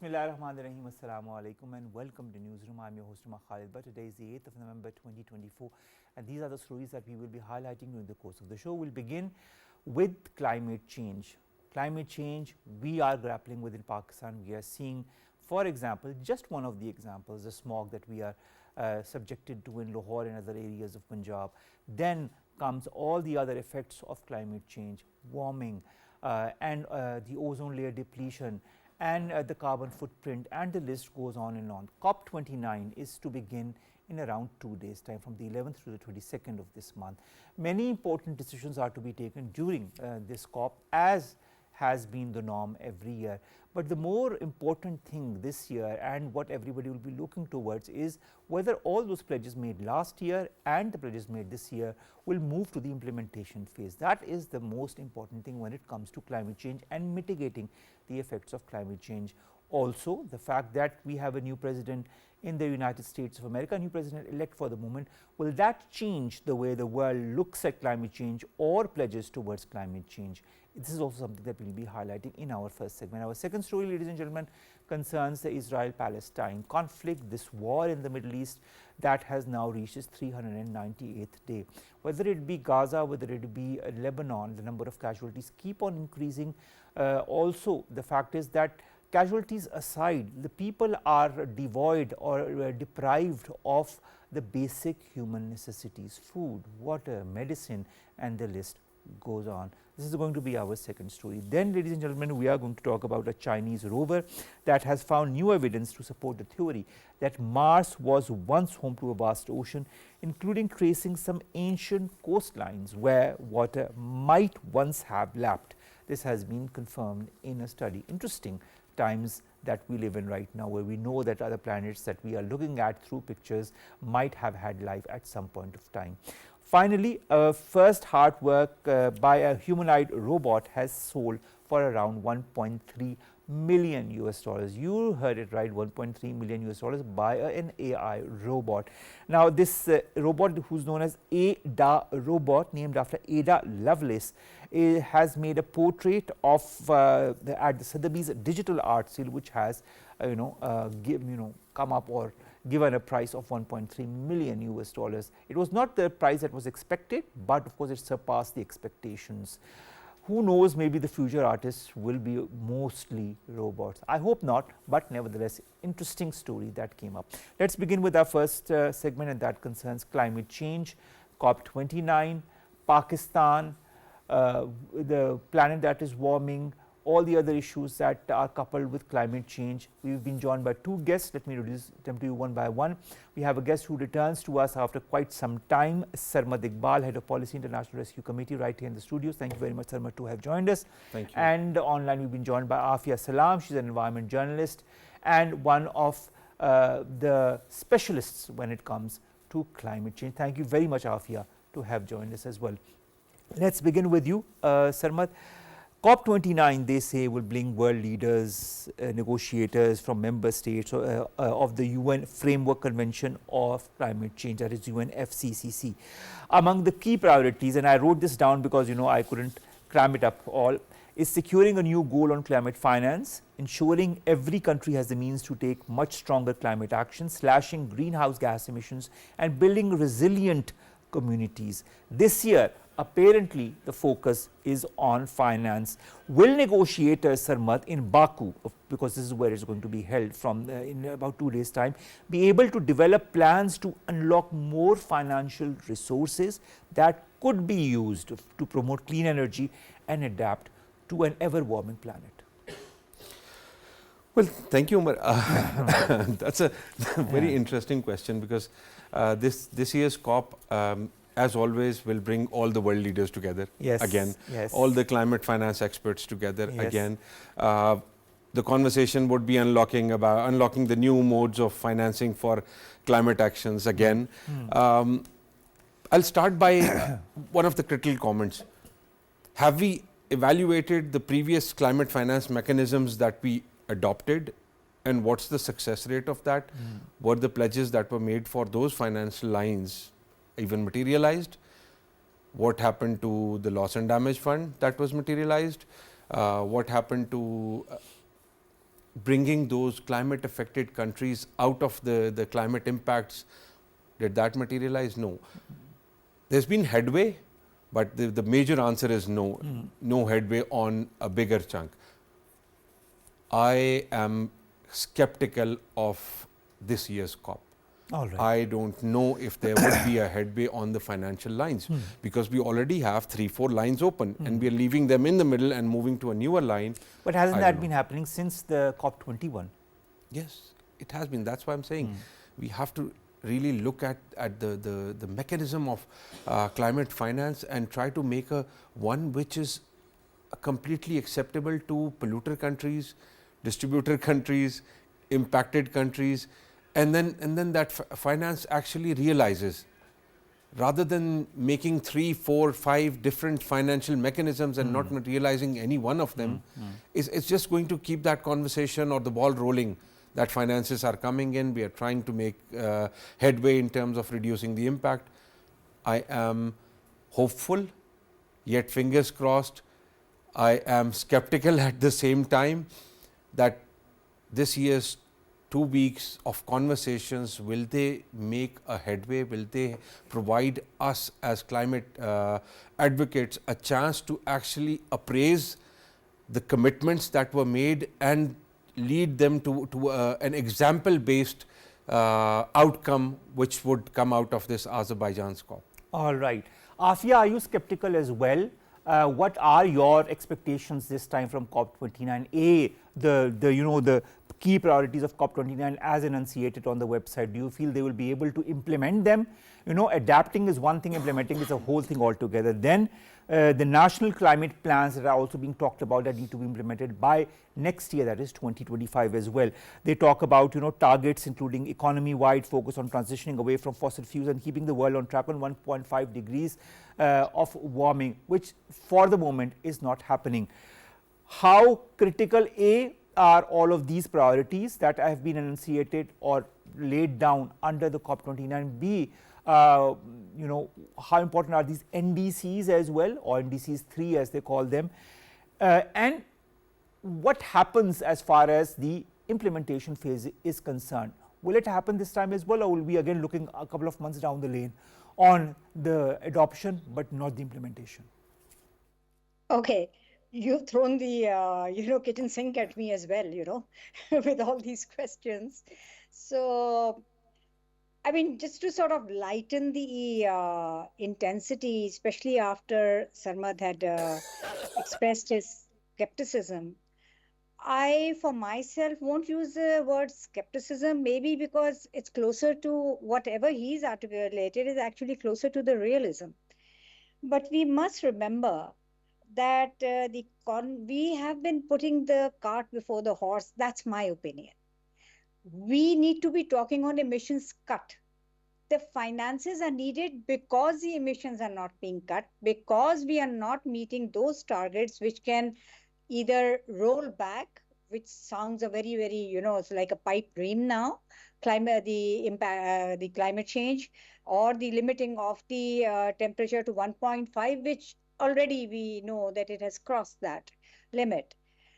Bismillahirrahmanirrahim. Assalamu alaikum and welcome to Newsroom. I'm your host Omar Khalid. But today is the 8th of November 2024 and these are the stories that we will be highlighting during the course of the show. We'll begin with climate change. Climate change we are grappling with in Pakistan. We are seeing, for example, just one of the examples, the smog that we are subjected to in Lahore and other areas of Punjab. Then comes all the other effects of climate change, warming and the ozone layer depletion and the carbon footprint, and the list goes on and on. COP29 is to begin in around 2 days time, from the 11th to the 22nd of this month. Many important decisions are to be taken during this COP, as has been the norm every year. But the more important thing this year and what everybody will be looking towards is whether all those pledges made last year and the pledges made this year will move to the implementation phase. That is the most important thing when it comes to climate change and mitigating the effects of climate change. Also, the fact that we have a new president in the United States of America, new president elect for the moment, will that change the way the world looks at climate change or pledges towards climate change? This is also something that we will be highlighting in our first segment. Our second story, ladies and gentlemen, concerns the Israel-Palestine conflict, this war in the Middle East that has now reached its 398th day. Whether it be Gaza, whether it be Lebanon, the number of casualties keep on increasing. Also, the fact is that casualties aside, the people are devoid or deprived of the basic human necessities, food, water, medicine, and the list goes on. This is going to be our second story. Then, ladies and gentlemen, we are going to talk about a Chinese rover that has found new evidence to support the theory that Mars was once home to a vast ocean, including tracing some ancient coastlines where water might once have lapped. This has been confirmed in a study. Interesting times that we live in right now, where we know that other planets that we are looking at through pictures might have had life at some point of time. Finally, a first hard work by a humanoid robot has sold for around 1.3 million US dollars. You heard it right, 1.3 million US dollars by an AI robot. Now, this robot, who's known as Ada robot, named after Ada Lovelace, has made a portrait of at the Sotheby's digital art sale, which has come up or given a price of 1.3 million US dollars. It was not the price that was expected, but of course it surpassed the expectations. Who knows, maybe the future artists will be mostly robots. I hope not, but nevertheless, interesting story that came up. Let's begin with our first segment, and that concerns climate change, COP29, Pakistan, the planet that is warming, all the other issues that are coupled with climate change. We've been joined by two guests. Let me introduce them to you one by one. We have a guest who returns to us after quite some time, Sarmad Iqbal, Head of Policy International Rescue Committee, right here in the studios. Thank you very much, Sarmad, to have joined us. Thank you. And online we've been joined by Afia Salam. She's an environment journalist and one of the specialists when it comes to climate change. Thank you very much, Afia, to have joined us as well. Let's begin with you, Sarmad. COP29, they say, will bring world leaders, negotiators from member states of the UN Framework Convention of Climate Change, that is UNFCCC. Among the key priorities, and I wrote this down because I couldn't cram it up all, is securing a new goal on climate finance, ensuring every country has the means to take much stronger climate action, slashing greenhouse gas emissions, and building resilient communities. This year, apparently, the focus is on finance. Will negotiators, Sarmad, in Baku, because this is where it's going to be held from in about 2 days' time, be able to develop plans to unlock more financial resources that could be used to promote clean energy and adapt to an ever-warming planet? Well, thank you, Omar. That's a very interesting question, because this year's COP, as always, will bring all the world leaders together again, all the climate finance experts together again. The conversation would be unlocking the new modes of financing for climate actions again. I'll start by one of the critical comments. Have we evaluated the previous climate finance mechanisms that we adopted, and what's the success rate of that? Were the pledges that were made for those financial lines even materialized? What happened to the loss and damage fund that was materialized? What happened to bringing those climate affected countries out of the climate impacts, did that materialize? No. There's been headway, but the major answer is no, no headway on a bigger chunk. I am skeptical of this year's COP. All right. I don't know if there would be a headway on the financial lines because we already have 3-4 lines open and we are leaving them in the middle and moving to a newer line. But hasn't that been happening since the COP21? Yes, it has been. That's why I'm saying we have to really look at the mechanism of climate finance and try to make one which is completely acceptable to polluter countries, distributor countries, impacted countries, and then that finance actually realizes, rather than making 3, 4, 5 different financial mechanisms and not realizing any one of them, it's just going to keep that conversation or the ball rolling. That finances are coming in, we are trying to make headway in terms of reducing the impact. I am hopeful, yet fingers crossed. I am skeptical at the same time that this year's 2 weeks of conversations, will they make a headway? Will they provide us as climate advocates a chance to actually appraise the commitments that were made and lead them to an example based outcome which would come out of this Azerbaijan's COP? All right. Afia, are you skeptical as well? What are your expectations this time from COP29? The key priorities of COP29 as enunciated on the website. Do you feel they will be able to implement them? Adapting is one thing, implementing is a whole thing altogether. Then the national climate plans that are also being talked about that need to be implemented by next year, that is 2025 as well. They talk about targets including economy-wide focus on transitioning away from fossil fuels and keeping the world on track on 1.5 degrees of warming, which for the moment is not happening. How critical are all of these priorities that have been enunciated or laid down under the COP29? How important are these NDCs as well, or NDCs 3 as they call them, and what happens as far as the implementation phase is concerned? Will it happen this time as well, or will we again looking a couple of months down the lane on the adoption but not the implementation? Okay, you've thrown the kitchen sink at me as well, with all these questions. So I mean, just to sort of lighten the intensity, especially after Sarmad had expressed his skepticism, I, for myself, won't use the word skepticism, maybe because it's closer to whatever he's articulated is actually closer to the realism. But we must remember that we have been putting the cart before the horse. That's my opinion. We need to be talking on emissions cut. The finances are needed because the emissions are not being cut, because we are not meeting those targets which can either roll back, which sounds a very, very, it's like a pipe dream now, the climate change, or the limiting of the temperature to 1.5, which already we know that it has crossed that limit.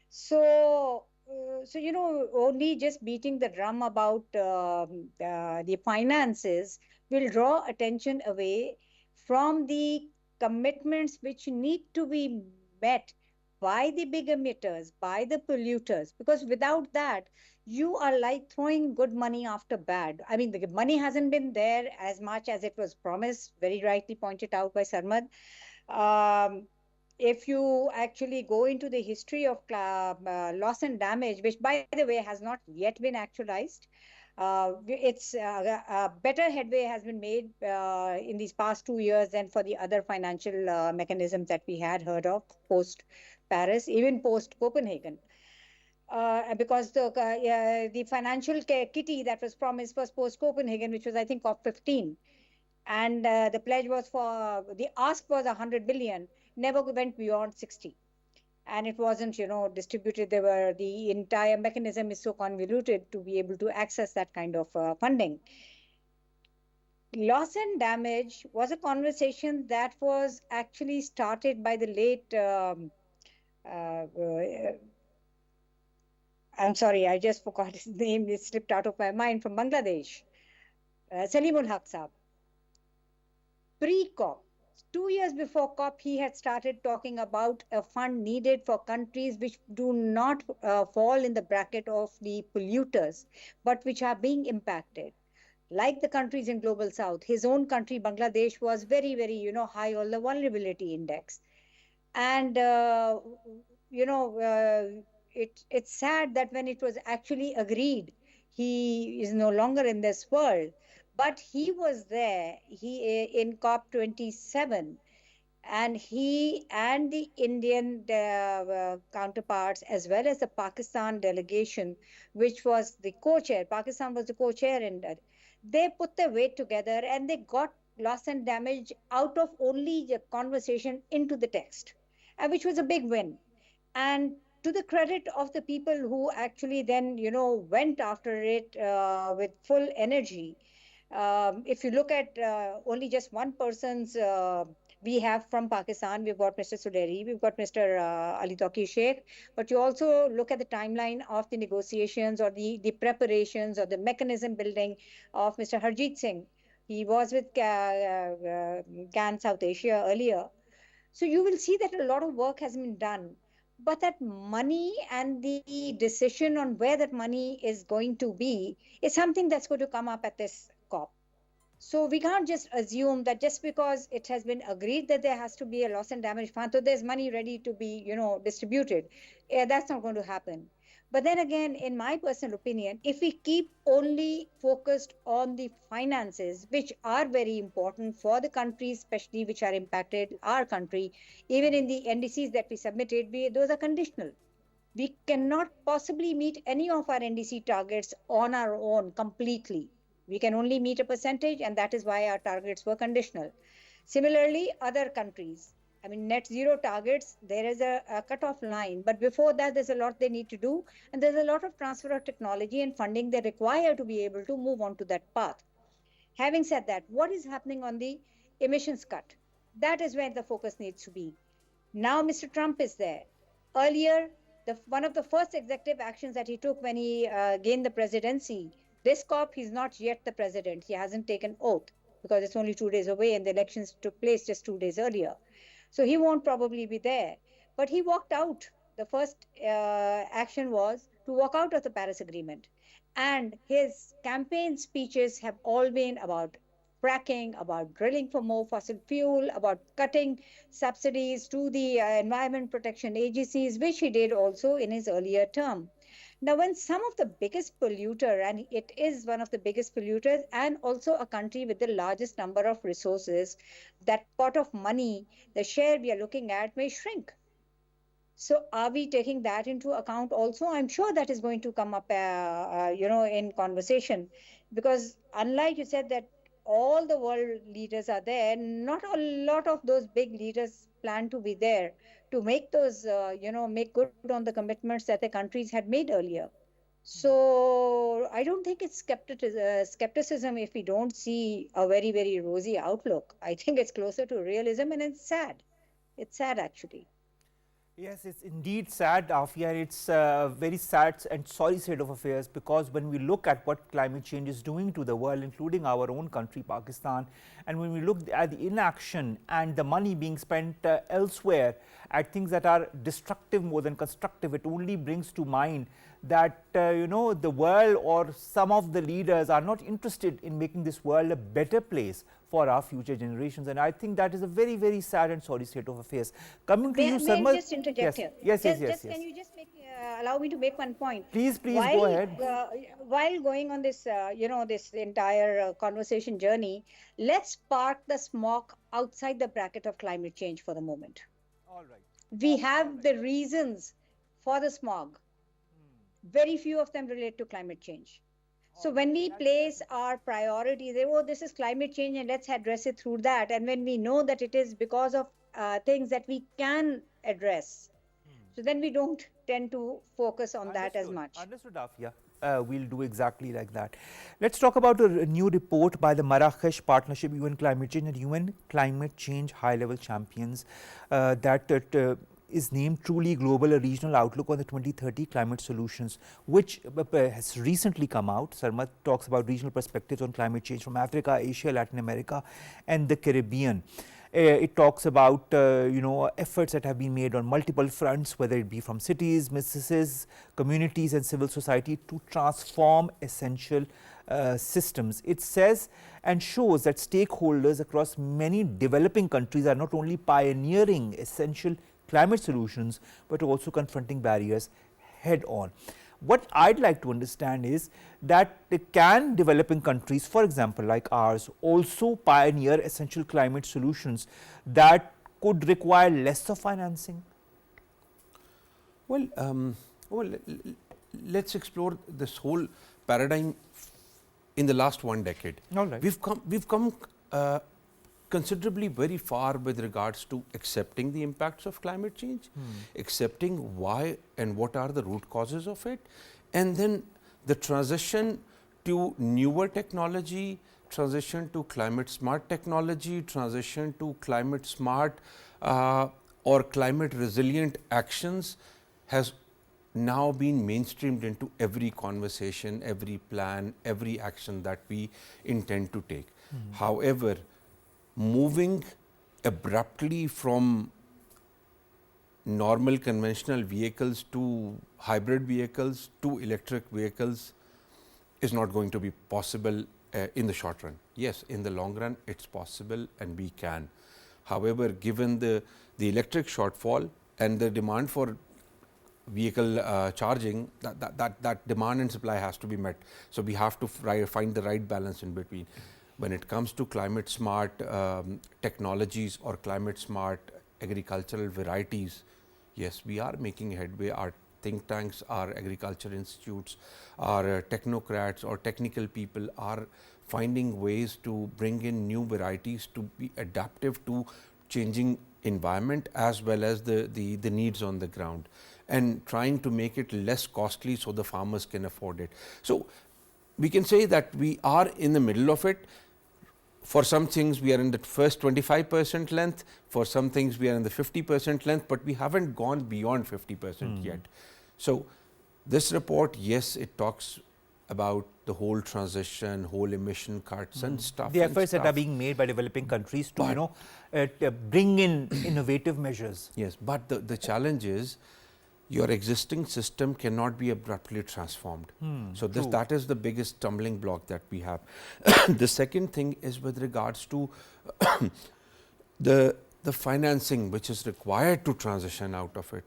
So only just beating the drum about the finances will draw attention away from the commitments which need to be met by the big emitters, by the polluters, because without that, you are like throwing good money after bad. I mean, the money hasn't been there as much as it was promised, very rightly pointed out by Sarmad. If you actually go into the history of loss and damage, which by the way has not yet been actualized, it's better headway has been made in these past 2 years than for the other financial mechanisms that we had heard of post Paris, even post Copenhagen. Because the financial kitty that was promised was post Copenhagen, which was I think COP15. And the pledge was the ask was 100 billion, never went beyond 60. And it wasn't, distributed. The entire mechanism is so convoluted to be able to access that kind of funding. Loss and damage was a conversation that was actually started by the late I'm sorry, I just forgot his name, it slipped out of my mind, from Bangladesh, Salimul Haq Saab. Pre-COP, 2 years before COP, he had started talking about a fund needed for countries which do not fall in the bracket of the polluters, but which are being impacted. Like the countries in Global South, his own country, Bangladesh, was very, very, high on the vulnerability index. And, it's sad that when it was actually agreed, he is no longer in this world. But he was there, in COP27, and he and the Indian counterparts, as well as the Pakistan delegation, which was the co-chair, Pakistan was the co-chair in that, they put their weight together and they got loss and damage out of only the conversation into the text, which was a big win. And to the credit of the people who actually then, went after it with full energy. If you look at only just one person's, we have from Pakistan, we've got Mr. Suderi, we've got Mr. Ali Toki Sheikh, but you also look at the timeline of the negotiations or the preparations or the mechanism building of Mr. Harjeet Singh. He was with CAN South Asia earlier. So you will see that a lot of work has been done. But that money and the decision on where that money is going to be is something that's going to come up at this COP. So we can't just assume that just because it has been agreed that there has to be a loss and damage fund, so there's money ready to be, distributed. That's not going to happen. But then again, in my personal opinion, if we keep only focused on the finances, which are very important for the countries, especially which are impacted, our country, even in the NDCs that we submitted, those are conditional. We cannot possibly meet any of our NDC targets on our own completely. We can only meet a percentage, and that is why our targets were conditional. Similarly, other countries, net zero targets, there is a cutoff line, but before that, there's a lot they need to do, and there's a lot of transfer of technology and funding they require to be able to move on to that path. Having said that, what is happening on the emissions cut? That is where the focus needs to be. Now, Mr. Trump is there. Earlier, one of the first executive actions that he took when he gained the presidency, this COP, he's not yet the president. He hasn't taken oath because it's only 2 days away and the elections took place just 2 days earlier. So he won't probably be there. But he walked out. The first action was to walk out of the Paris Agreement. And his campaign speeches have all been about fracking, about drilling for more fossil fuel, about cutting subsidies to the environment protection agencies, which he did also in his earlier term. Now, when some of the biggest polluter, and it is one of the biggest polluters, and also a country with the largest number of resources, that pot of money, the share we are looking at may shrink. So are we taking that into account also? I'm sure that is going to come up, in conversation, because unlike you said that all the world leaders are there, not a lot of those big leaders plan to be there to make those, make good on the commitments that the countries had made earlier. So I don't think it's skepticism if we don't see a very, very rosy outlook. I think it's closer to realism, and it's sad. It's sad, actually. Yes, it's indeed sad, Afia. It's a very sad and sorry state of affairs, because when we look at what climate change is doing to the world, including our own country, Pakistan, and when we look at the inaction and the money being spent elsewhere at things that are destructive more than constructive, it only brings to mind that the world or some of the leaders are not interested in making this world a better place for our future generations, and I think that is a very, very sad and sorry state of affairs. Coming to you, Sarmad. May I just interject here? Yes. Can you just allow me to make one point? Please go ahead. While going on this, this entire conversation journey, let's park the smog outside the bracket of climate change for the moment. All right. We have the reasons for the smog. Very few of them relate to climate change. So when we place our priorities, this is climate change and let's address it through that. And when we know that it is because of things that we can address, so then we don't tend to focus on that as much. Understood, Afia. We'll do exactly like that. Let's talk about a new report by the Marrakesh Partnership, UN Climate Change and UN Climate Change High-Level Champions that is named Truly Global, a Regional Outlook on the 2030 Climate Solutions, which has recently come out. Sarmad talks about regional perspectives on climate change from Africa, Asia, Latin America and the Caribbean. It talks about efforts that have been made on multiple fronts, whether it be from cities, businesses, communities and civil society to transform essential systems. It says and shows that stakeholders across many developing countries are not only pioneering essential climate solutions, but also confronting barriers head on. What I'd like to understand is that can developing countries, for example, like ours, also pioneer essential climate solutions that could require less of financing? Well, let's explore this whole paradigm in the last 1 decade. All right. We've come considerably very far with regards to accepting the impacts of climate change, accepting why and what are the root causes of it, and then the transition to newer technology, transition to climate smart technology, transition to climate smart or climate resilient actions has now been mainstreamed into every conversation, every plan, every action that we intend to take. However, moving abruptly from normal conventional vehicles to hybrid vehicles to electric vehicles is not going to be possible in the short run. Yes, in the long run it's possible and we can. However, given the electric shortfall and the demand for vehicle charging, that demand and supply has to be met. So, we have to find the right balance in between. When it comes to climate smart technologies or climate smart agricultural varieties, yes, we are making headway. Our think tanks, our agriculture institutes, our technocrats or technical people are finding ways to bring in new varieties to be adaptive to changing environment as well as the needs on the ground, and trying to make it less costly so the farmers can afford it. So, we can say that we are in the middle of it. For some things we are in the first 25% length, for some things we are in the 50% length, but we haven't gone beyond 50% yet. So, this report, yes, it talks about the whole transition, whole emission cuts and stuff. The efforts that are being made by developing countries to bring in innovative measures. Yes, but the challenge is your existing system cannot be abruptly transformed. So, that is the biggest stumbling block that we have. The second thing is with regards to the financing which is required to transition out of it.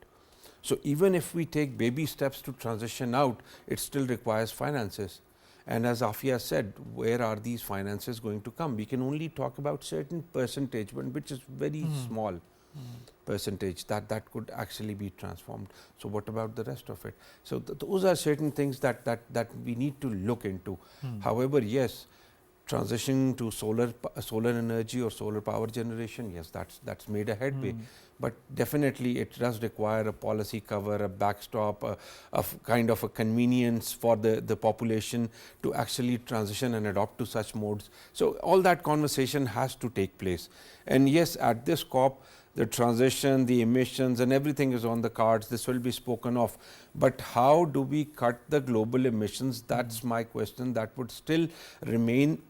So, even if we take baby steps to transition out, it still requires finances. And as Afia said, where are these finances going to come? We can only talk about certain percentage, which is very small percentage that could actually be transformed. So, what about the rest of it? So, those are certain things that we need to look into. However, yes, transitioning to solar energy or solar power generation, yes, that's made a headway. But definitely it does require a policy cover, a backstop, a kind of a convenience for the population to actually transition and adopt to such modes. So, all that conversation has to take place. And yes, at this COP, the transition, the emissions and everything is on the cards. This will be spoken of. But how do we cut the global emissions? That's my question. That would still remain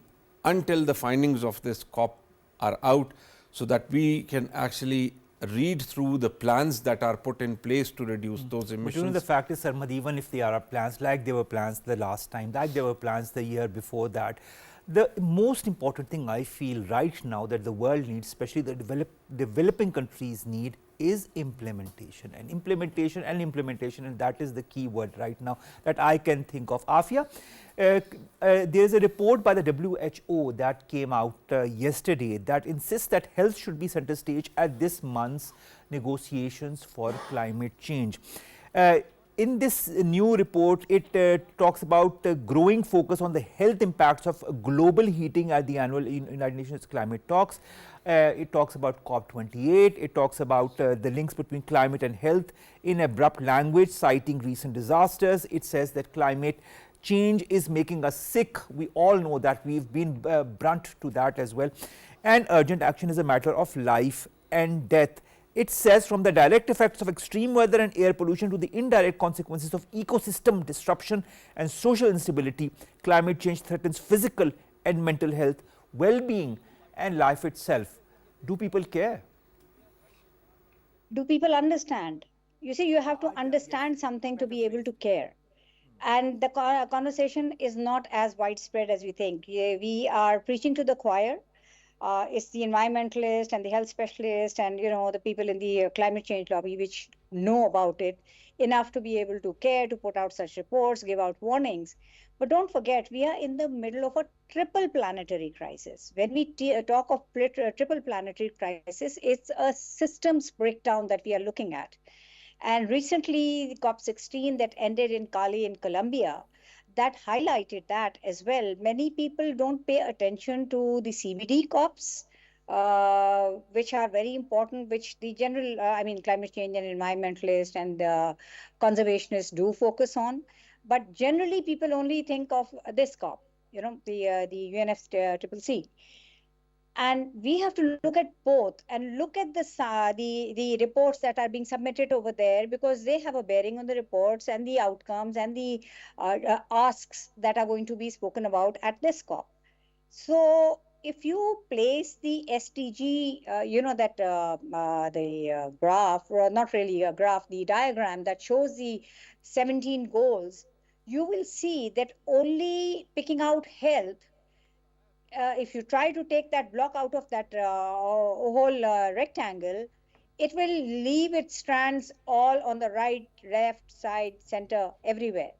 until the findings of this COP are out, so that we can actually read through the plans that are put in place to reduce those emissions. But the fact is, Sarmad, even if there are plans, like there were plans the last time, like there were plans the year before that, the most important thing I feel right now that the world needs, especially the developing countries need, is implementation and implementation and implementation, and that is the key word right now that I can think of. Afia, there is a report by the WHO that came out yesterday that insists that health should be center stage at this month's negotiations for climate change. In this new report, it talks about growing focus on the health impacts of global heating at the annual United Nations climate talks. It talks about COP28. It talks about the links between climate and health in abrupt language, citing recent disasters. It says that climate change is making us sick. We all know that. We've been brunt to that as well. And urgent action is a matter of life and death. It says from the direct effects of extreme weather and air pollution to the indirect consequences of ecosystem disruption and social instability, climate change threatens physical and mental health, well-being and life itself. Do people care? Do people understand? You see, you have to understand something to be able to care. And the conversation is not as widespread as we think. We are preaching to the choir. It's the environmentalist and the health specialist and the people in the climate change lobby which know about it enough to be able to care, to put out such reports, give out warnings. But don't forget, we are in the middle of a triple planetary crisis. When we talk of triple planetary crisis, it's a systems breakdown that we are looking at. And recently, COP16 that ended in Cali in Colombia, that highlighted that as well. Many people don't pay attention to the CBD COPs, which are very important, which the general, climate change and environmentalists and conservationists do focus on. But generally, people only think of this COP, the UNFCCC. And we have to look at both and look at the reports that are being submitted over there, because they have a bearing on the reports and the outcomes and the asks that are going to be spoken about at this COP. So if you place the SDG, the graph, or not really a graph, the diagram that shows the 17 goals, you will see that only picking out health, if you try to take that block out of that whole rectangle, it will leave its strands all on the right, left, side, center, everywhere.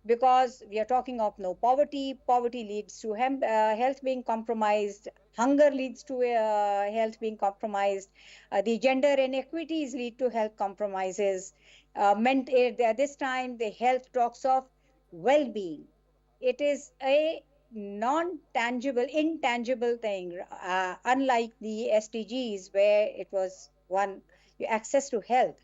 Because we are talking of no poverty. Poverty leads to health being compromised. Hunger leads to health being compromised. The gender inequities lead to health compromises. This time, the health talks of well-being. It is a non-tangible, intangible thing, unlike the SDGs where it was access to health.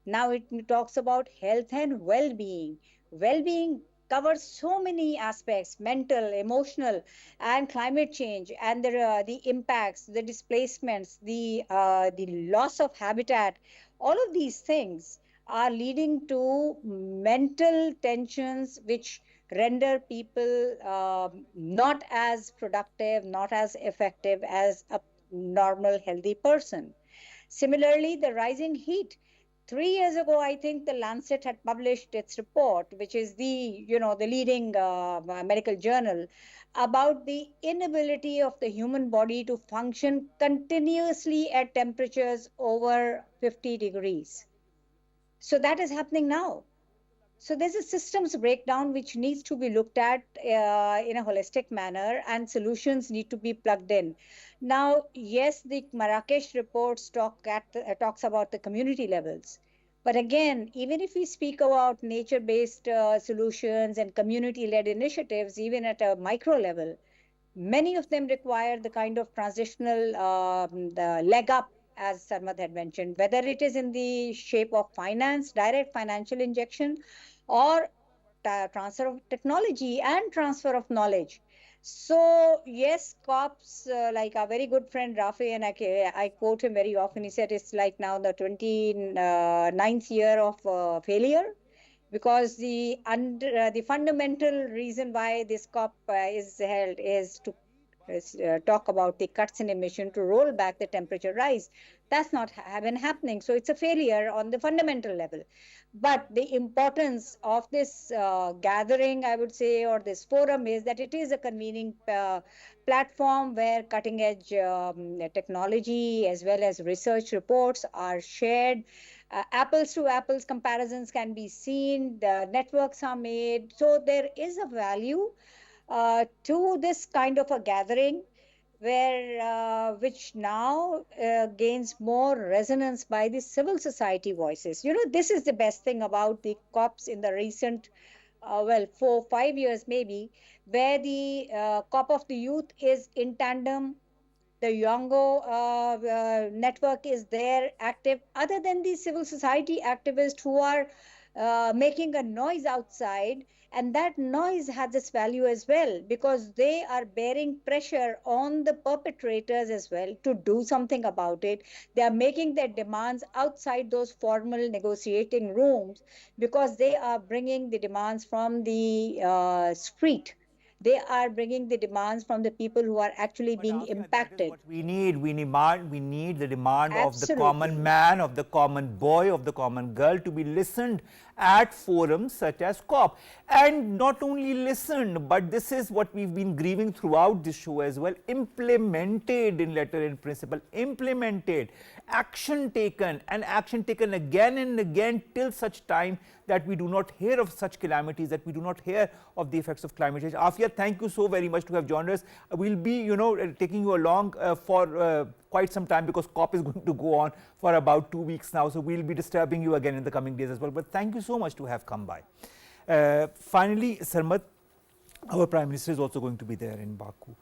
Now it talks about health and well-being. Well-being covers so many aspects: mental, emotional, and climate change, and the impacts, the displacements, the loss of habitat. All of these things are leading to mental tensions which render people not as productive, not as effective as a normal, healthy person. Similarly, the rising heat. 3 years ago, I think the Lancet had published its report, which is the leading medical journal, about the inability of the human body to function continuously at temperatures over 50 degrees. So that is happening now. So there's a systems breakdown which needs to be looked at in a holistic manner, and solutions need to be plugged in. Now, yes, the Marrakesh reports talks about the community levels. But again, even if we speak about nature-based solutions and community-led initiatives, even at a micro level, many of them require the kind of transitional the leg up, as Sarmad had mentioned, whether it is in the shape of finance, direct financial injection, or transfer of technology and transfer of knowledge. So yes, COPs, like our very good friend Rafi, and I quote him very often, he said it's like now the 29th year of failure, because the fundamental reason why this COP is held is to talk about the cuts in emission to roll back the temperature rise. That's not been happening. So it's a failure on the fundamental level. But the importance of this gathering, I would say, or this forum, is that it is a convening platform where cutting edge technology as well as research reports are shared. Apples to apples comparisons can be seen, the networks are made. So there is a value to this kind of a gathering, where which now gains more resonance by the civil society voices. This is the best thing about the COPs in the recent 4-5 years maybe, where the COP of the youth is in tandem. The Yongo network is there active, other than the civil society activists who are making a noise outside, and that noise has its value as well, because they are bearing pressure on the perpetrators as well to do something about it. They are making their demands outside those formal negotiating rooms, because they are bringing the demands from the street. They are bringing the demands from the people who are actually But being Afia, that is impacted. what we need. We need the demand of the common Absolutely. man, of the common boy, of the common girl to be listened at forums such as COP. And not only listened, but this is what we've been grieving throughout this show as well, implemented in letter and principle, implemented, action taken, and action taken again and again till such time that we do not hear of such calamities, that we do not hear of the effects of climate change. Afia, thank you so very much to have joined us. We'll be, taking you along for quite some time, because COP is going to go on for about 2 weeks now. So we'll be disturbing you again in the coming days as well. But thank you so much to have come by. Finally, Sarmad, our Prime Minister is also going to be there in Baku.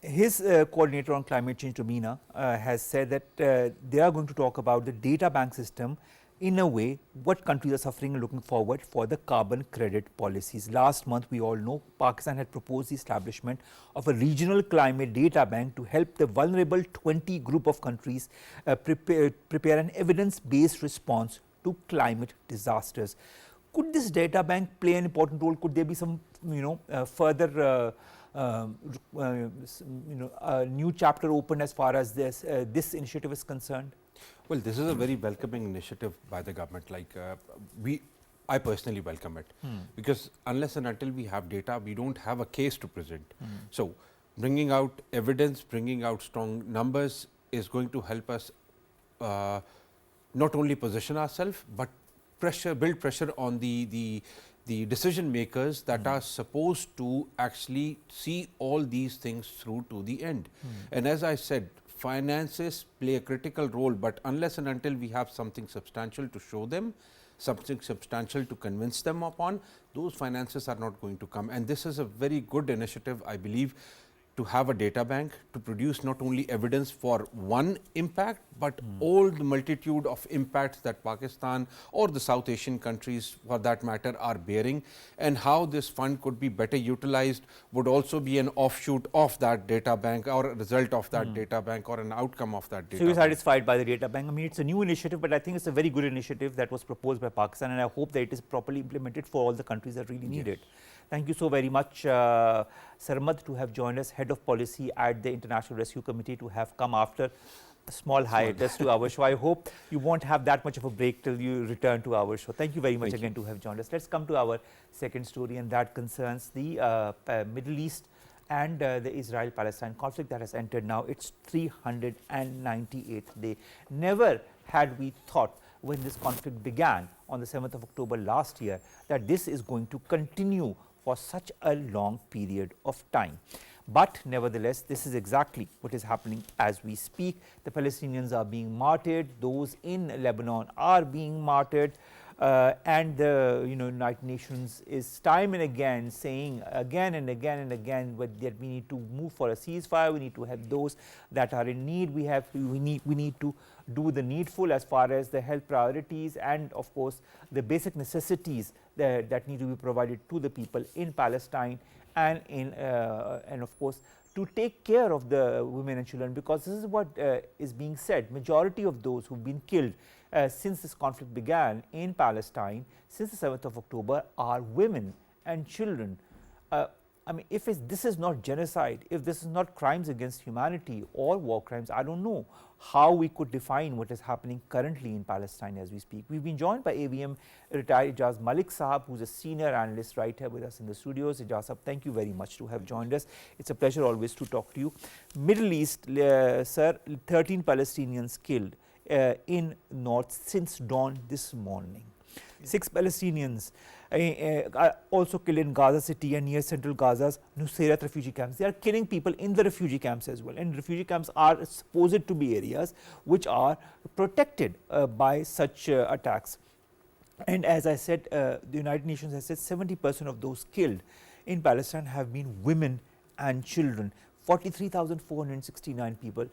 His coordinator on climate change, Romina, has said that they are going to talk about the data bank system, in a way what countries are suffering and looking forward for the carbon credit policies. Last month, we all know Pakistan had proposed the establishment of a regional climate data bank to help the vulnerable 20 group of countries prepare an evidence-based response to climate disasters. Could this data bank play an important role? Could there be some further new chapter open as far as this initiative is concerned? Well, this is a very welcoming initiative by the government. I personally welcome it, because unless and until we have data, we don't have a case to present. So, bringing out evidence, bringing out strong numbers is going to help us not only position ourselves, but build pressure on the decision makers that are supposed to actually see all these things through to the end. And as I said, finances play a critical role, but unless and until we have something substantial to show them, something substantial to convince them upon, those finances are not going to come. And this is a very good initiative, I believe, to have a data bank to produce not only evidence for one impact, but all the multitude of impacts that Pakistan or the South Asian countries for that matter are bearing, and how this fund could be better utilized would also be an offshoot of that data bank, or a result of that data bank, or an outcome of that data So, you're bank. satisfied by the data bank? I mean, it's a new initiative, but I think it's a very good initiative that was proposed by Pakistan, and I hope that it is properly implemented for all the countries that really need it. Thank you so very much, Sarmad, to have joined us, Head of Policy at the International Rescue Committee, to have come after a small hiatus to our show. I hope you won't have that much of a break till you return to our show. Thank you very much again to have joined us. Let's come to our second story, and that concerns the Middle East and the Israel-Palestine conflict that has entered now its 398th day. Never had we thought, when this conflict began on the 7th of October last year, that this is going to continue for such a long period of time. But nevertheless, this is exactly what is happening as we speak. The Palestinians are being martyred, those in Lebanon are being martyred, and the United Nations is time and again saying again and again and again that we need to move for a ceasefire. We need to help those that are in need. We need to do the needful as far as the health priorities and of course the basic necessities that need to be provided to the people in Palestine, and of course to take care of the women and children, because this is what is being said. Majority of those who've been killed since this conflict began in Palestine since the 7th of October are women and children. I mean, if this is not genocide, if this is not crimes against humanity or war crimes, I don't know how we could define what is happening currently in Palestine as we speak. We've been joined by AVM retired Ijaz Malik Sahab, who's a senior analyst right here with us in the studios. Ijaz Sahab, thank you very much to have joined us. It's a pleasure always to talk to you. Middle East, sir, 13 Palestinians killed in north since dawn this morning. 6 Palestinians are also killed in Gaza city and near central Gaza's NEWSROOM refugee camps. They are killing people in the refugee camps as well, and refugee camps are supposed to be areas which are protected by such attacks. And as I said, the United Nations has said 70% of those killed in Palestine have been women and children. 43,469 people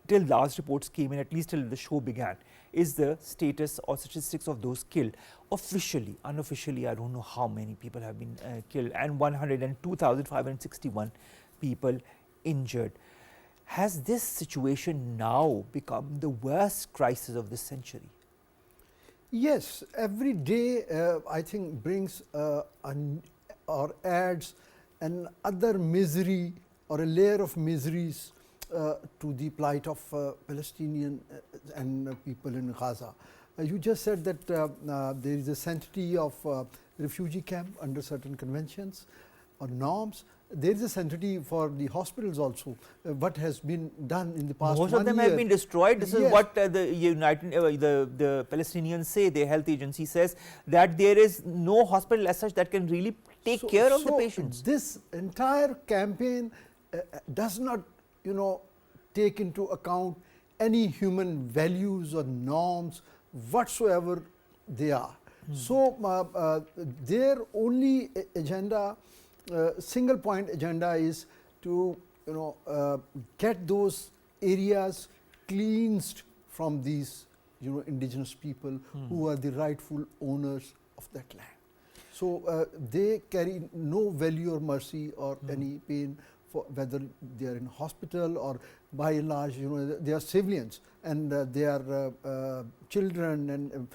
till last reports came in, at least till the show began. is the status or statistics of those killed. Officially, unofficially, I don't know how many people have been killed, and 102,561 people injured. Has this situation now become the worst crisis of this century? Yes, every day I think brings or adds another misery or a layer of miseries to the plight of Palestinian and people in Gaza. You just said that there is a sanctity of refugee camp under certain conventions or norms. There is a sanctity for the hospitals also. What has been done in the past 1 year. Most of them have been destroyed. This Yes. is what the Palestinians say. The health agency says that there is no hospital as such that can really take care of the patients. This entire campaign does not, take into account any human values or norms whatsoever they are. So their only agenda, single point agenda, is to get those areas cleansed from these indigenous people who are the rightful owners of that land. So they carry no value or mercy or any pain for whether they are in hospital or by and large they are civilians, and they are children and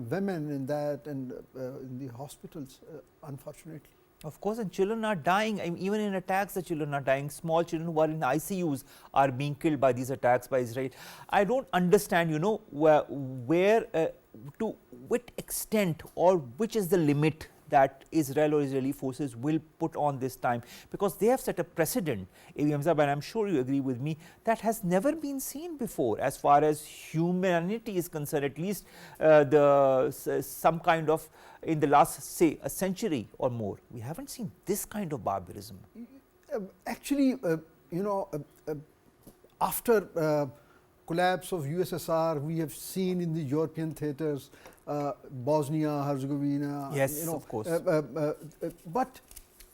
women in that and in the hospitals, unfortunately. Of course, and children are dying. I mean, even in attacks, the children are dying. Small children who are in ICUs are being killed by these attacks by Israel. I don't understand, where to what extent or which is the limit that Israel or Israeli forces will put on this time, because they have set a precedent, and I am sure you agree with me, that has never been seen before as far as humanity is concerned, at least some kind of, in the last, say, a century or more. We haven't seen this kind of barbarism. Actually, after collapse of USSR, we have seen in the European theatres, Bosnia, Herzegovina. Yes, of course. But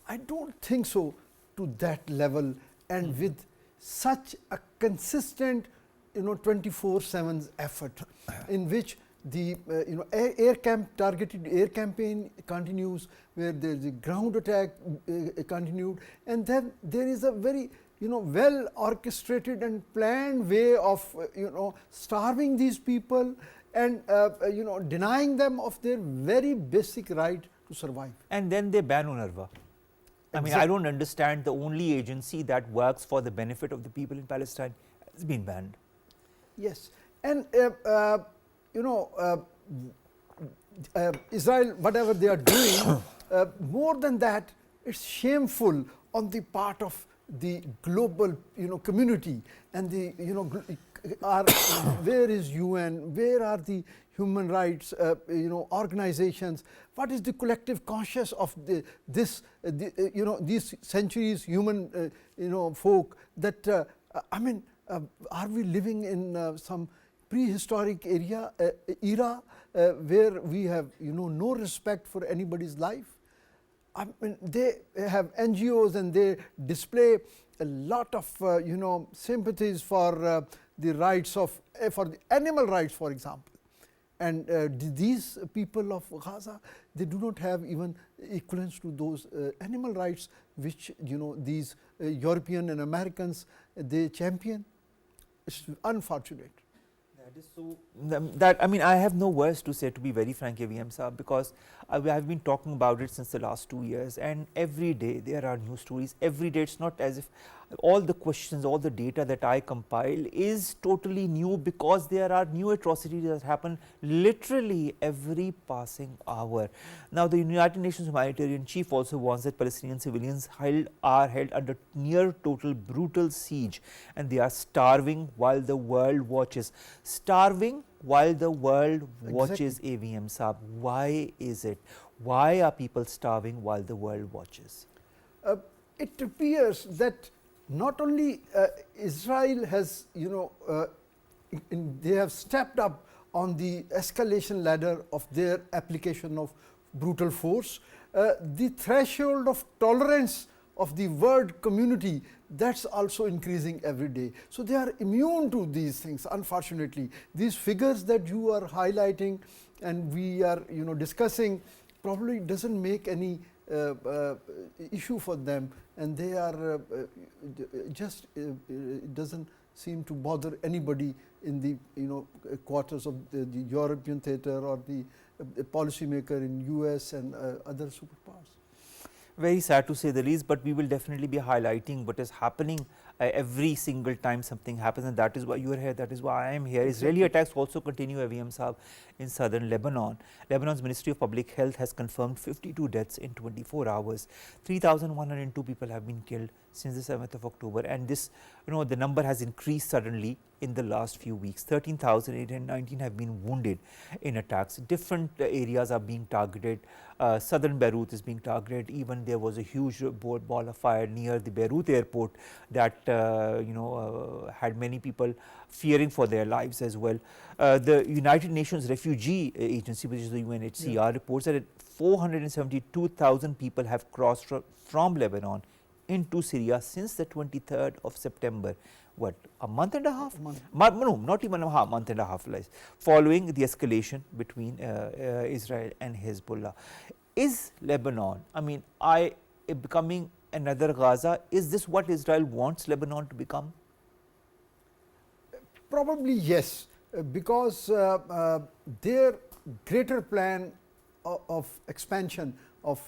I don't think so to that level, and with such a consistent, 24/7 effort, in which the targeted air campaign continues, where there is a ground attack continued, and then there is a very well orchestrated and planned way of starving these people and denying them of their very basic right to survive. And then they ban UNRWA. I mean, I don't understand, the only agency that works for the benefit of the people in Palestine has been banned. Yes, and Israel, whatever they are doing, more than that, it's shameful on the part of the global community, and the where is UN, where are the human rights organizations, what is the collective conscience of these centuries human folk, that are we living in some prehistoric era where we have no respect for anybody's life? I mean, they have NGOs and they display a lot of sympathies for the rights of for the animal rights, for example, and these people of Gaza, they do not have even equivalence to those animal rights which these European and Americans they champion. It's unfortunate. That is so. I have no words to say, to be very frank, AVM Saab, because I have been talking about it since the last 2 years, and every day there are new stories. Every day, it's not as if all the questions, all the data that I compile is totally new, because there are new atrocities that happen literally every passing hour. Now, the United Nations humanitarian chief also warns that Palestinian civilians are held under near total brutal siege, and they are starving while the world watches. Starving while the world watches, AVM Saab. Why is it? Why are people starving while the world watches? It appears that not only Israel has, they have stepped up on the escalation ladder of their application of brutal force. The threshold of tolerance of the world community, that's also increasing every day. So, they are immune to these things, unfortunately. These figures that you are highlighting and we are discussing probably doesn't make any issue for them, and they are just it doesn't seem to bother anybody in the quarters of the European theatre or the policymaker in US and other superpowers. Very sad to say the least, but we will definitely be highlighting what is happening every single time something happens, and that is why you are here, that is why I am here. Israeli attacks also continue, AVM Saab, in southern Lebanon. Lebanon's Ministry of Public Health has confirmed 52 deaths in 24 hours. 3,102 people have been killed since the 7th of October, and this, the number has increased suddenly in the last few weeks. 13,819 have been wounded in attacks. Different areas are being targeted. Southern Beirut is being targeted. Even there was a huge ball of fire near the Beirut airport that had many people fearing for their lives as well. The United Nations Refugee Agency, which is the UNHCR, reports that 472,000 people have crossed from Lebanon into Syria since the 23rd of September. What, a month and a half? No, not even a month and a half, following the escalation between Israel and Hezbollah. Is Lebanon, becoming another Gaza? Is this what Israel wants Lebanon to become? Probably yes, because their greater plan of expansion of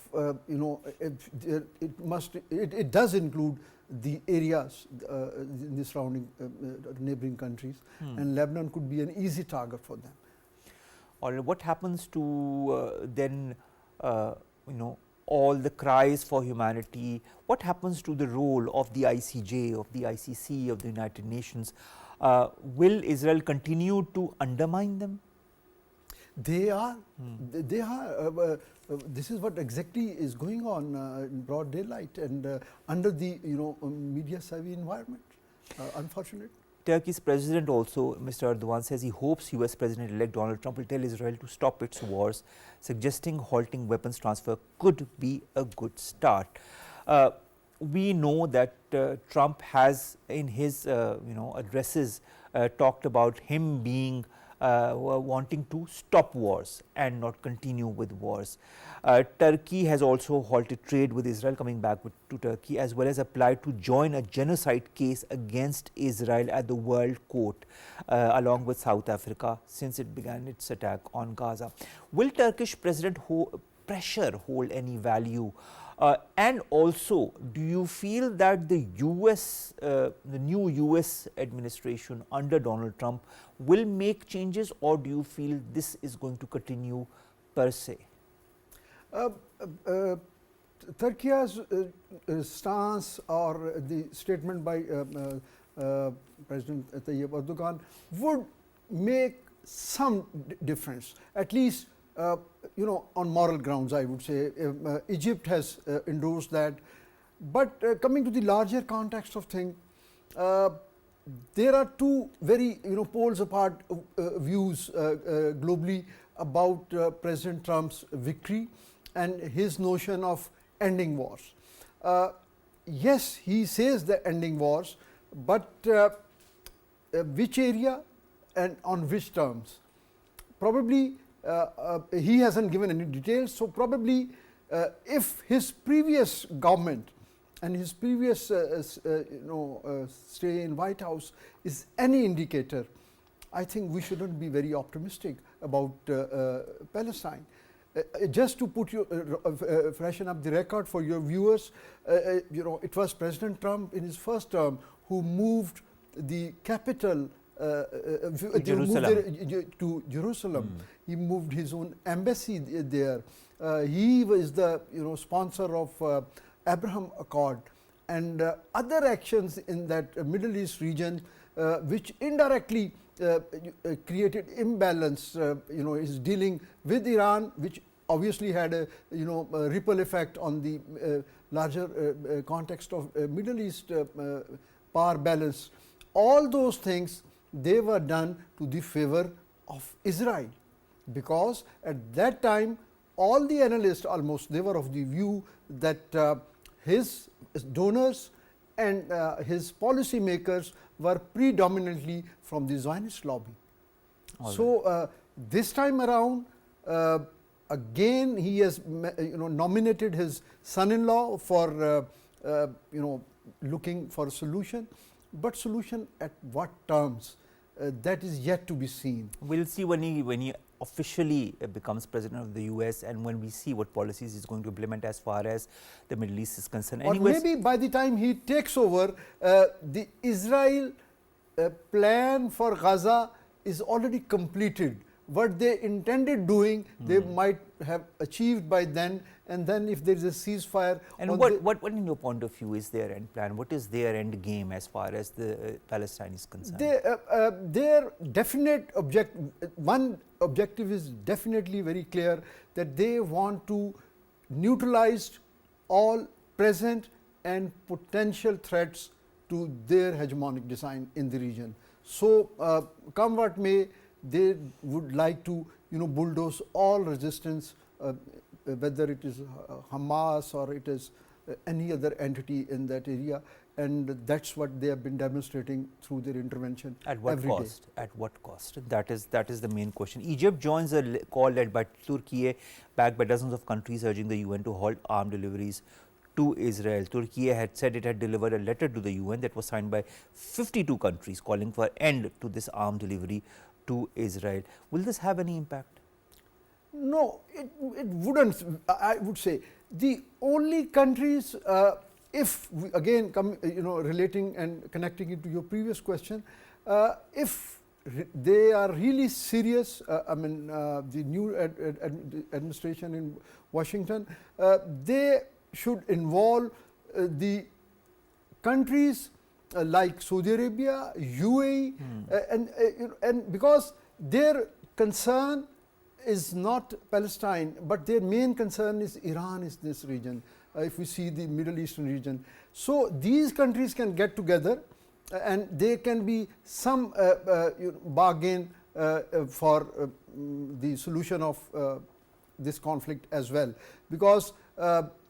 it does include the areas in the surrounding neighboring countries, and Lebanon could be an easy target for them. Or what happens to then all the cries for humanity? What happens to the role of the ICJ, of the ICC, of the United Nations? Will Israel continue to undermine them? They are. They are. This is what exactly is going on in broad daylight and under the media savvy environment. Unfortunate. Turkey's president also, Mr. Erdogan, says he hopes US President-elect Donald Trump will tell Israel to stop its wars, suggesting halting weapons transfer could be a good start. We know that Trump has in his addresses talked about him being wanting to stop wars and not continue with wars. Turkey has also halted trade with Israel, coming back to Turkey, as well as applied to join a genocide case against Israel at the World Court, along with South Africa, since it began its attack on Gaza. Will Turkish President pressure hold any value? And also, do you feel that the new US administration under Donald Trump will make changes, or do you feel this is going to continue per se? Turkey's stance or the statement by President Tayyip Erdogan would make some difference, at least on moral grounds, I would say. Egypt has endorsed that. But coming to the larger context of things, there are two very poles apart views globally about President Trump's victory and his notion of ending wars. Yes, he says the ending wars, but which area and on which terms? Probably he hasn't given any details. So, probably if his previous government and his previous stay in White House is any indicator, I think we shouldn't be very optimistic about Palestine. Just to put you freshen up the record for your viewers, it was President Trump in his first term who moved the capital to Jerusalem. He moved his own embassy there. He was the sponsor of Abraham Accord and other actions in that Middle East region, which indirectly created imbalance. Is dealing with Iran, which obviously had a ripple effect on the larger context of Middle East power balance. All those things, they were done to the favor of Israel, because at that time all the analysts almost, they were of the view that his donors and his policy makers were predominantly from the Zionist lobby. So, this time around, again he has nominated his son-in-law for looking for a solution, but solution at what terms, that is yet to be seen. We'll see when he officially becomes president of the US, and when we see what policies he's going to implement as far as the Middle East is concerned. Or maybe by the time he takes over, the Israel plan for Gaza is already completed. What they intended doing, they might have achieved by then, and then if there is a ceasefire. And what in your point of view is their end plan? What is their end game as far as the Palestine is concerned? Their definite one objective is definitely very clear, that they want to neutralize all present and potential threats to their hegemonic design in the region. So, come what may, they would like to bulldoze all resistance, whether it is Hamas or it is any other entity in that area, and that is what they have been demonstrating through their intervention. At what every cost? day. At what cost? That is the main question. Egypt joins a call led by Turkey, backed by dozens of countries, urging the UN to halt armed deliveries to Israel. Turkey had said it had delivered a letter to the UN that was signed by 52 countries calling for end to this armed delivery to Israel. Will this have any impact? No, it wouldn't. I would say the only countries, if we again come, relating and connecting it to your previous question, if they are really serious, I mean, the new administration in Washington, they should involve the countries like Saudi Arabia, UAE, and because their concern is not Palestine, but their main concern is Iran, is this region, if we see the Middle Eastern region. So, these countries can get together and there can be some bargain for the solution of this conflict as well, because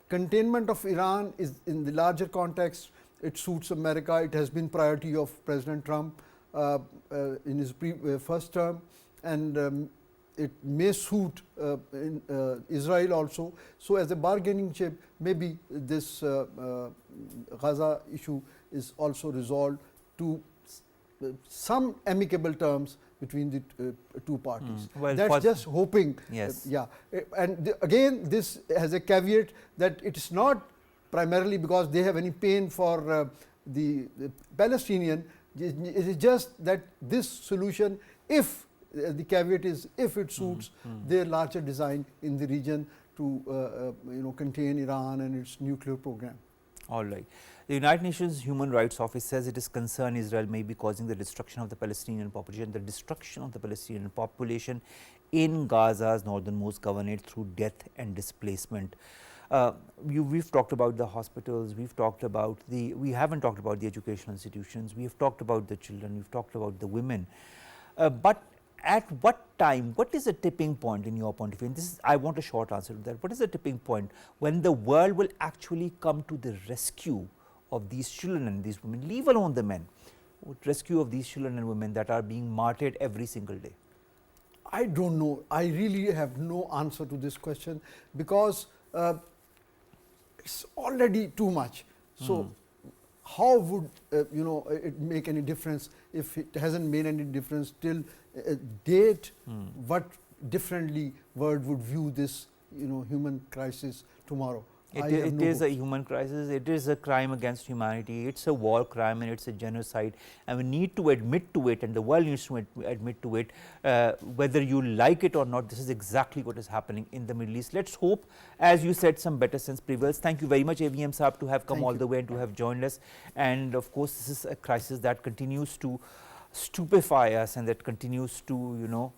containment of Iran is in the larger context, it suits America. It has been priority of President Trump in his first term, and it may suit in Israel also. So, as a bargaining chip, maybe this Gaza issue is also resolved to some amicable terms between the two parties. Well, that's just hoping. Yes. Yeah, and again, this has a caveat that it is not primarily because they have any pain for the Palestinian. It is just that this solution, if the caveat is if it suits their larger design in the region to contain Iran and its nuclear program. All right. The United Nations Human Rights Office says it is concerned Israel may be causing the destruction of the Palestinian population, in Gaza's northernmost governorate through death and displacement. We've talked about the hospitals, we haven't talked about the educational institutions, we have talked about the children, we've talked about the women. But at what time, what is a tipping point in your point of view? And this is, I want a short answer to that. What is the tipping point when the world will actually come to the rescue of these children and these women, leave alone the men, rescue of these children and women that are being martyred every single day? I don't know. I really have no answer to this question, because it's already too much. So, how would it make any difference if it hasn't made any difference till date? What differently world would view this human crisis tomorrow? It is a human crisis, it is a crime against humanity, it is a war crime and it is a genocide, and we need to admit to it, and the world needs to admit to it, whether you like it or not. This is exactly what is happening in the Middle East. Let us hope, as you said, some better sense prevails. Thank you very much, AVM Saab, to have come all the way and to have joined us. And of course, this is a crisis that continues to stupefy us and that continues to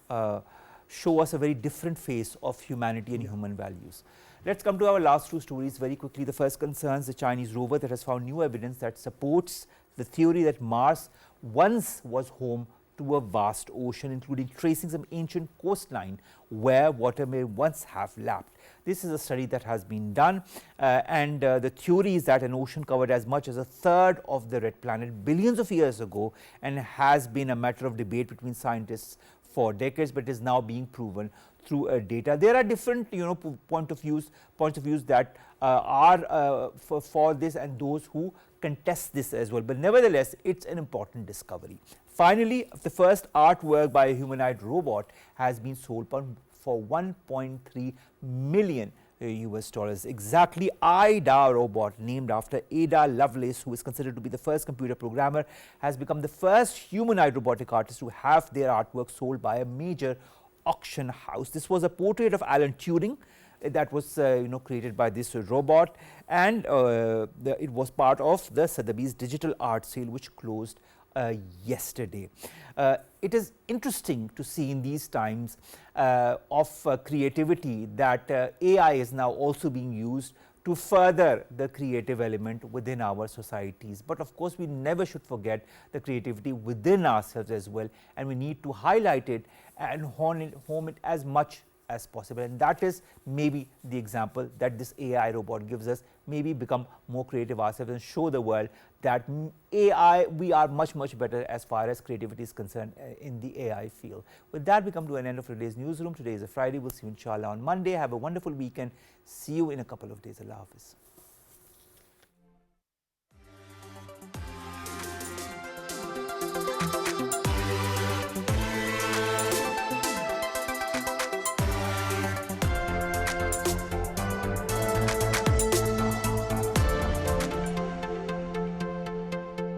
show us a very different face of humanity and human values. Let us come to our last two stories very quickly. The first concerns the Chinese rover that has found new evidence that supports the theory that Mars once was home to a vast ocean, including tracing some ancient coastline where water may once have lapped. This is a study that has been done, and the theory is that an ocean covered as much as a third of the red planet billions of years ago, and has been a matter of debate between scientists for decades, but is now being proven through data. There are different points of views that are for this, and those who contest this as well, but nevertheless it's an important discovery. Finally, the first artwork by a humanoid robot has been sold for 1.3 million US dollars. Exactly, Ida robot, named after Ada Lovelace, who is considered to be the first computer programmer, has become the first humanoid robotic artist to have their artwork sold by a major auction house. This was a portrait of Alan Turing that was created by this robot, and it was part of the Sotheby's digital art sale, which closed yesterday. It is interesting to see in these times of creativity that AI is now also being used to further the creative element within our societies. But of course, we never should forget the creativity within ourselves as well, and we need to highlight it and hone it as much as possible, and that is maybe the example that this AI robot gives us. Maybe become more creative ourselves and show the world that AI, we are much better as far as creativity is concerned in the AI field. With that, we come to an end of today's newsroom. Today is a Friday. We'll see you inshallah on Monday. Have a wonderful weekend. See you in a couple of days. Allah Hafiz.